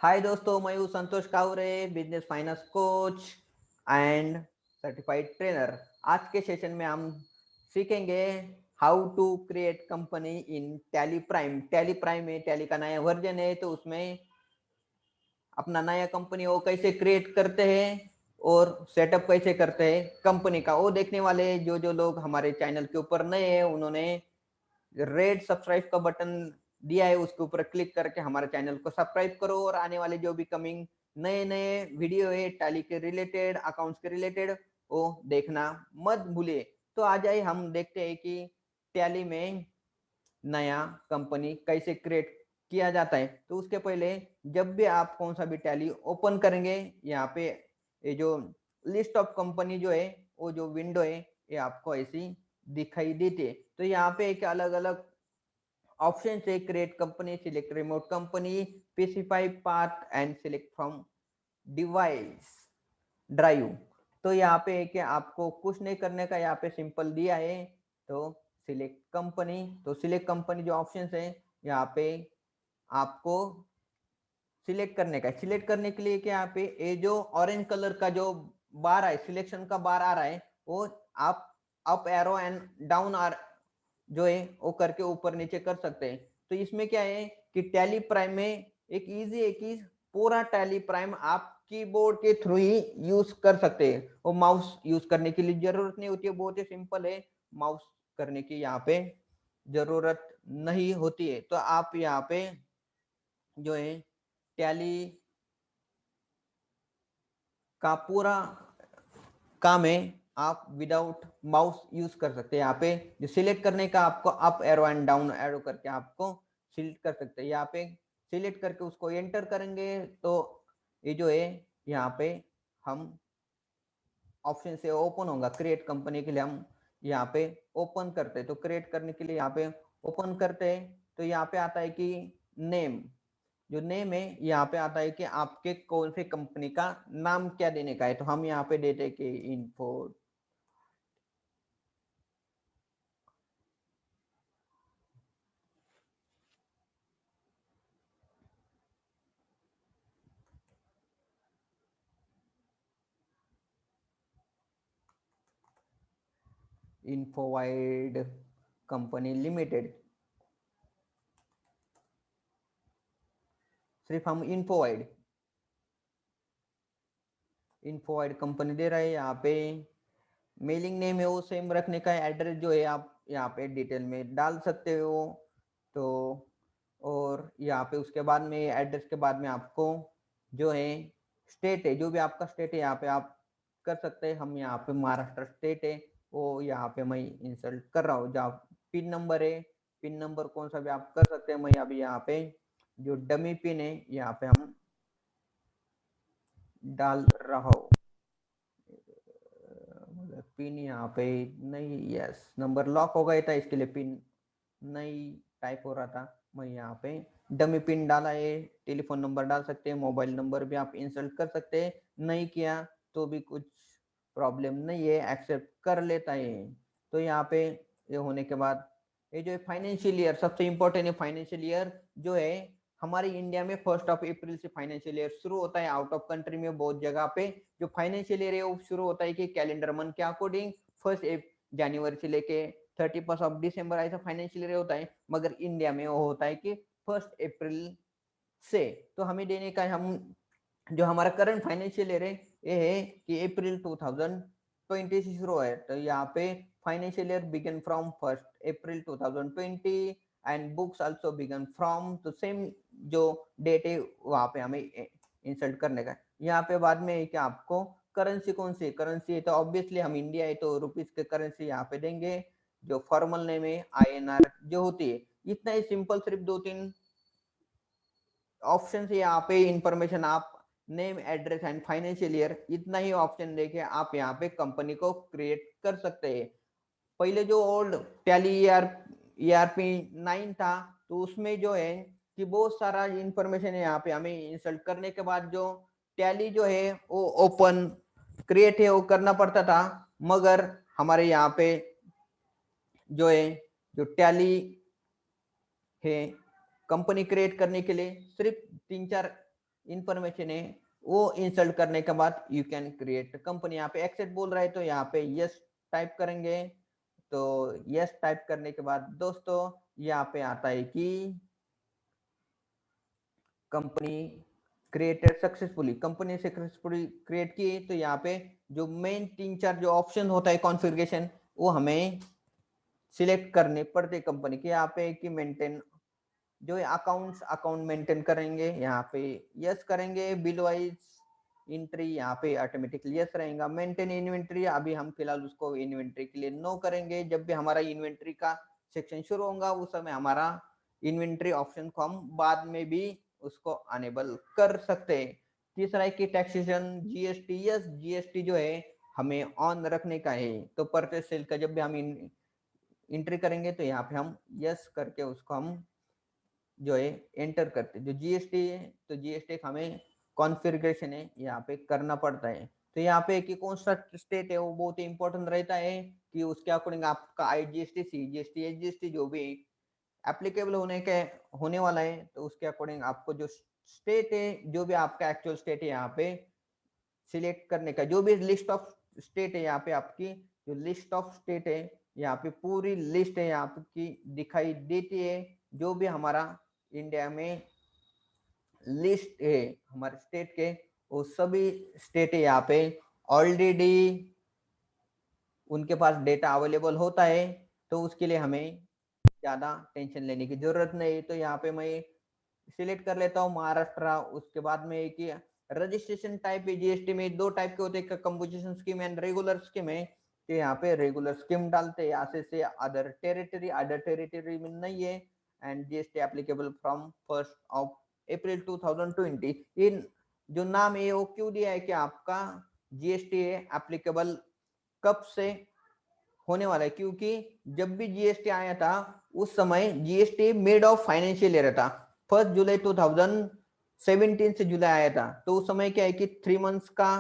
हाय दोस्तों, मैं हूँ Santosh Kaware, business finance coach and certified trainer. आज के सेशन में हम सीखेंगे how to create company in Tally Prime. Tally Prime में टैली का नया वर्जन है, तो उसमें अपना नया कंपनी वो कैसे क्रिएट करते हैं और सेटअप कैसे करते हैं कंपनी का, वो देखने वाले जो लोग हमारे चैनल के ऊपर नए हैं उन्होंने रेड सब्सक्राइब का बटन दिया है, उसके ऊपर क्लिक करके हमारे चैनल को सब्सक्राइब करो और आने वाले जो भी कमिंग नए नए वीडियो है टैली के रिलेटेड, अकाउंट्स के रिलेटेड, वो देखना मत भूलिए। तो आ जाए हम देखते हैं कि टैली में नया कंपनी कैसे क्रिएट किया जाता है। तो उसके पहले जब भी आप कौन सा भी टैली ओपन करेंगे, यहाँ पे ये जो लिस्ट ऑफ कंपनी जो है, वो जो विंडो है ये आपको ऐसी दिखाई देती है। तो यहाँ पे एक अलग अलग ऑप्शन है, create company, select remote company, specify path and select from device drive. तो यहाँ पे है कि आपको कुछ नहीं करने का, यहाँ पे सिंपल दिया है। तो सिलेक्ट कंपनी, तो सिलेक्ट कंपनी जो ऑप्शन है यहाँ पे आपको सिलेक्ट करने का है। सिलेक्ट करने के लिए कि यहाँ पे ये जो ऑरेंज कलर का जो बार है, सिलेक्शन का बार आ रहा है, वो आप अप एरो एंड डाउन आर जो है वो करके ऊपर नीचे कर सकते हैं। तो इसमें क्या है कि टैली प्राइम में एक इजी है कि पूरा टैली प्राइम आप कीबोर्ड के थ्रू ही यूज कर सकते हैं, और माउस यूज करने की जरूरत नहीं होती है। बहुत ही सिंपल है, माउस करने की यहाँ पे जरूरत नहीं होती है। तो आप यहाँ पे जो है टैली का पूरा काम है, आप विदाउट माउस यूज कर सकते हैं। यहाँ पे जो सिलेक्ट करने का आपको up arrow and down arrow करके आपको सिलेक्ट कर सकते हैं। यहाँ पे सिलेक्ट करके उसको एंटर करेंगे तो ये जो है यहाँ पे हम ऑप्शन से ओपन होगा। क्रिएट कंपनी के लिए हम यहाँ पे ओपन करते हैं। तो क्रिएट करने के लिए यहाँ पे ओपन करते हैं, तो यहाँ पे आता है कि नेम, जो नेम है यहाँ पे आता है कि आपके कौन से कंपनी का नाम क्या देने का है। तो हम यहाँ पे देते हैं कि इन्फो इन्फोवाइड कंपनी लिमिटेड। सिर्फ हम इन्फोवाइड इन्फोवाइड कंपनी दे रहे हैं। यहाँ पे मेलिंग नेम है वो सेम रखने का है। एड्रेस जो है आप यहाँ पे डिटेल में डाल सकते हो। तो और यहाँ पे उसके बाद में एड्रेस के बाद में आपको जो है स्टेट है, जो भी आपका स्टेट है यहाँ पे आप कर सकते हैं। हम यहाँ पे महाराष्ट्र स्टेट है, वो यहाँ पे मैं इंसल्ट कर रहा हूँ। जहाँ पिन नंबर है, पिन नंबर कौन सा भी आप कर सकते हैं। मैं अभी यहाँ पे जो डमी पिन है यहाँ पे हम डाल रहा हूँ। पिन यहाँ पे नहीं, यस नंबर लॉक हो गया था इसके लिए पिन नहीं टाइप हो रहा था। मैं यहाँ पे डमी पिन डाला है। टेलीफोन नंबर डाल सकते हैं, मोबाइल नंबर भी आप इंसर्ट कर सकते हैं। नहीं किया तो भी कुछ प्रॉब्लम नहीं है, एक्सेप्ट कर लेता है। तो यहाँ पे ये होने के बाद ये जो फाइनेंशियल ईयर सबसे इंपॉर्टेंट है। फाइनेंशियल ईयर जो है हमारे इंडिया में 1 अप्रैल से फाइनेंशियल ईयर शुरू होता है। आउट ऑफ कंट्री में बहुत जगह पे जो फाइनेंशियल ईयर है वो शुरू होता है कि कैलेंडर मंथ के अकॉर्डिंग 1 जनवरी से लेके 31 दिसंबर ऐसा फाइनेंशियल ईयर होता है। मगर इंडिया में वो होता है कि 1 अप्रैल से। तो हमें देने का हम जो हमारा करंट फाइनेंशियल ईयर है ये है कि अप्रैल 2020 से शुरू है। तो यहाँ पे financial year begin from 1 April 2020 and books also begin from, तो सेम जो डेट है वहाँ पे हमें इंसर्ट करने का। यहाँ पे बाद में कि आपको करेंसी कौन सी करेंसी है, तो ऑब्वियसली हम इंडिया है तो रुपीज के करेंसी यहाँ पे देंगे। जो फॉर्मल नेम है INR जो होती है। इतना ही सिंपल, सिर्फ 2-3 ऑप्शन है यहाँ पे। इंफॉर्मेशन आप name, address and financial year, इतना ही ऑप्शन देके आप यहाँ पे कंपनी को क्रिएट कर सकते हैं। पहले जो ओल्ड टैली ERP 9 था, तो उसमें जो है कि बहुत सारा इंफॉर्मेशन है यहाँ पे हमें इंसर्ट करने के बाद जो टैली जो है वो ओपन क्रिएट है वो करना पड़ता था। मगर हमारे यहाँ पे जो है जो टैली है कंपनी क्रिएट करने के लिए सिर्फ 3-4 इंफॉर्मेशन है वो इंसर्ट करने के बाद यू कैन क्रिएट कंपनी। यहाँ पे एक्सेप्ट बोल रहा है तो यहाँ पे यस टाइप करेंगे। तो यस टाइप करने के बाद दोस्तों यहाँ पे आता है कि company created successfully, company successfully create की। तो यहाँ पे जो मेन 3-4 जो ऑप्शन होता है कॉन्फ़िगरेशन वो हमें सिलेक्ट करने पड़ते कंपनी के। यहाँ पे कि मेंटेन जो अकाउंट मेंटेन करेंगे, यहाँ पे यस करेंगे। बिल वाइज एंट्री यहाँ पे ऑटोमेटिकली यस रहेगा। मेंटेन इन्वेंट्री अभी हम फिलहाल उसको इन्वेंट्री के लिए नो करेंगे। जब भी हमारा इन्वेंट्री का सेक्शन शुरू होगा उस समय हमारा इन्वेंट्री ऑप्शन को हम बाद में भी उसको अनेबल कर सकते हैं। तीसरा है कि टैक्सेशन जीएसटी, यस जीएसटी जो है हमें ऑन रखने का है। तो परचेस सेल का जब भी हम एंट्री करेंगे तो यहाँ पे हम यस करके उसको हम जो है एंटर करते। जो जीएसटी है तो जीएसटी हमें कॉन्फ़िगरेशन है यहाँ पे करना पड़ता है। तो यहाँ पे कि कौन सा स्टेट है वो बहुत ही इंपॉर्टेंट रहता है कि उसके अकॉर्डिंग आपका आईजीएसटी, सीजीएसटी, एसजीएसटी जो भी एप्लीकेबल होने वाला है तो उसके अकॉर्डिंग आपको जो स्टेट है, जो भी आपका एक्चुअल स्टेट है यहाँ पे सिलेक्ट करने का। जो भी लिस्ट ऑफ स्टेट है यहाँ पे आपकी जो लिस्ट ऑफ स्टेट है यहाँ पे पूरी लिस्ट है यहाँ की दिखाई देती है। जो भी हमारा इंडिया में लिस्ट है हमारे स्टेट के वो सभी स्टेट है यहाँ पे ऑलरेडी उनके पास डेटा अवेलेबल होता है। तो उसके लिए हमें ज्यादा टेंशन लेने की जरूरत नहीं। तो यहाँ पे मैं सिलेक्ट कर लेता हूँ महाराष्ट्र। उसके बाद में एक रजिस्ट्रेशन टाइप है जीएसटी में 2 टाइप के होते हैं, composition scheme and regular scheme है। तो यहाँ पे रेगुलर स्कीम डालते हैं यहाँ से अदर टेरिटरी में नहीं है। And GST applicable from 1 April 2020। इन जो नाम है वो क्यों दिया है कि आपका जीएसटी एप्लीकेबल कब से होने वाला है, क्योंकि जब भी जीएसटी आया था उस समय GST mid of financial year था। 1 जुलाई 2017 से जुलाई आया था। तो उस समय क्या है कि 3 मंथ्स का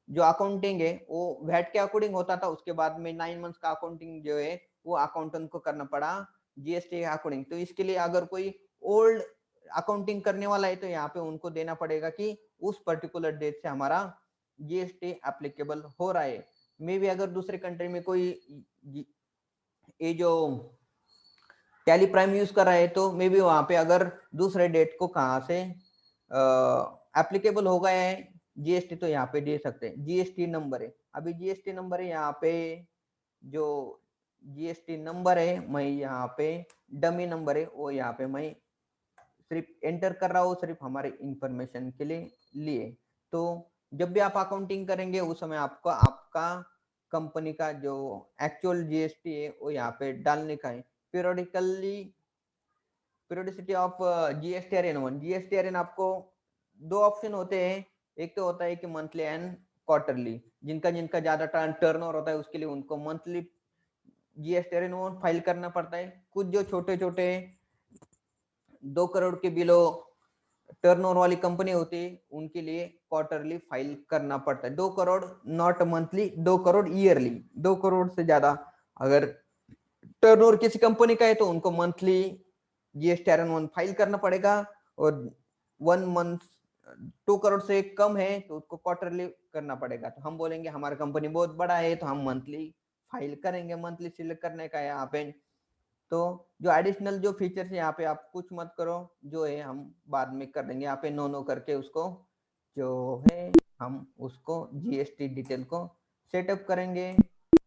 जो अकाउंटिंग है वो वैट के अकॉर्डिंग होता था। उसके बाद में 9 मंथ्स का अकाउंटिंग जो है वो अकाउंटेंट को करना पड़ा जीएसटी के अकॉर्डिंग। तो इसके लिए अगर कोई ओल्ड अकाउंटिंग करने वाला है तो यहाँ पे उनको देना पड़ेगा कि उस पर्टिकुलर डेट से हमारा जीएसटी एप्लीकेबल हो रहा है। मे भी अगर दूसरे कंट्री में कोई ये जो टैली प्राइम यूज कर रहा है तो मे बी वहां पे अगर दूसरे डेट को कहाँ से एप्लीकेबल हो गया है जीएसटी तो यहाँ पे दे सकते हैं। जीएसटी नंबर है, अभी जीएसटी नंबर है यहाँ पे जो जीएसटी नंबर है मैं यहाँ पे डमी नंबर है वो यहाँ पे मैं सिर्फ एंटर कर रहा हूँ सिर्फ हमारे इंफॉर्मेशन के लिए। तो जब भी आप अकाउंटिंग करेंगे उस समय आपको आपका कंपनी का जो एक्चुअल जीएसटी है वो यहाँ पे डालने का है। पीरियोडिसिटी ऑफ जीएसटीआरएन जीएसटीआरएन आपको 2 ऑप्शन होते हैं। एक तो होता है कि मंथली एंड क्वार्टरली। जिनका जिनका ज्यादा टर्नओवर होता है उसके लिए उनको मंथली जीएसटीआरएन फाइल करना पड़ता है। कुछ जो छोटे छोटे 2 करोड़ के बिलो टर्नओवर वाली कंपनी होती है उनके लिए क्वार्टरली फाइल करना पड़ता है। 2 crore not monthly, 2 crore yearly. 2 crore से ज्यादा अगर टर्नओवर किसी कंपनी का है तो उनको मंथली जीएसटीआरएन फाइल करना पड़ेगा। और 1 मंथ 2 करोड़ से कम है तो उसको क्वार्टरली करना पड़ेगा। तो हम बोलेंगे हमारा कंपनी बहुत बड़ा है तो हम मंथली फाइल करेंगे। मंथली सिलेक्ट करने का यहाँ पे तो जो एडिशनल जो फीचर्स है यहाँ पे आप कुछ मत करो, जो है हम बाद में कर देंगे। यहाँ पे नो करके उसको जो है हम उसको जीएसटी डिटेल को सेटअप करेंगे।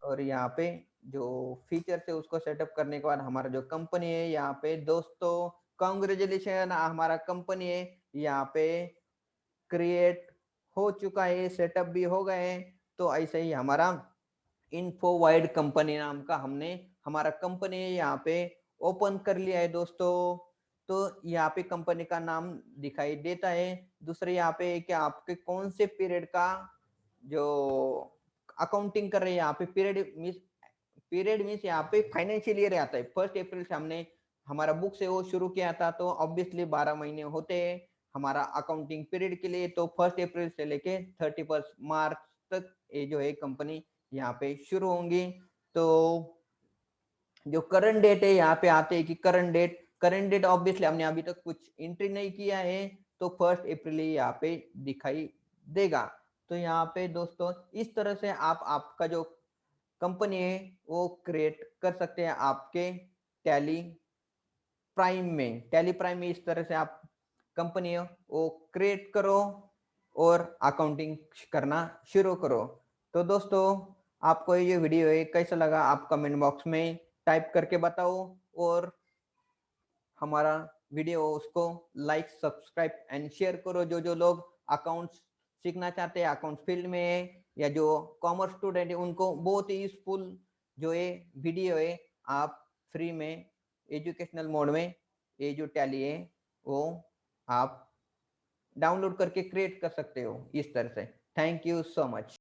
और यहाँ पे जो फीचर है उसको सेटअप करने के बाद हमारा जो कंपनी है यहाँ पे दोस्तों कांग्रेचुलेशन हमारा कंपनी है यहाँ पे क्रिएट हो चुका है, सेटअप भी हो गए हैं। तो ऐसे ही हमारा इन्फो वाइड कंपनी नाम का हमने हमारा कंपनी यहाँ पे ओपन कर लिया है दोस्तों। तो यहाँ पे कंपनी का नाम दिखाई देता है। दूसरे यहाँ पे कि आपके कौन से पीरियड का जो अकाउंटिंग कर रहे हैं यहाँ पे पीरियड मीन्स यहाँ पे फाइनेंशियल ईयर आता है। 1 अप्रैल से हमने हमारा बुक से वो शुरू किया था तो ऑब्वियसली 12 महीने होते हैं हमारा अकाउंटिंग पीरियड के लिए। तो 1 अप्रैल से लेके 31 मार्च तक ये जो है कंपनी यहाँ पे शुरू होंगी। तो जो करंट डेट है यहाँ पे आते हैं कि करंट डेट ऑब्वियसली हमने अभी तक कुछ एंट्री नहीं किया है तो 1 अप्रैल ही यहाँ पे दिखाई देगा। तो यहाँ पे दोस्तों इस तरह से आप आपका जो कंपनी है वो क्रिएट कर सकते हैं आपके टैली प्राइम में इस तरह से आप कंपनी है वो क्रिएट करो और अकाउंटिंग करना शुरू करो। तो दोस्तों आपको ये वीडियो है कैसा लगा आप कमेंट बॉक्स में टाइप करके बताओ, और हमारा वीडियो उसको लाइक सब्सक्राइब एंड शेयर करो। जो जो लोग अकाउंट्स सीखना चाहते हैं, अकाउंट्स फील्ड में है, या जो कॉमर्स स्टूडेंट है, उनको बहुत ही यूजफुल जो है वीडियो है, आप फ्री में एजुकेशनल मोड में ये जो टैली है वो आप डाउनलोड करके क्रिएट कर सकते हो इस तरह से। Thank you so much.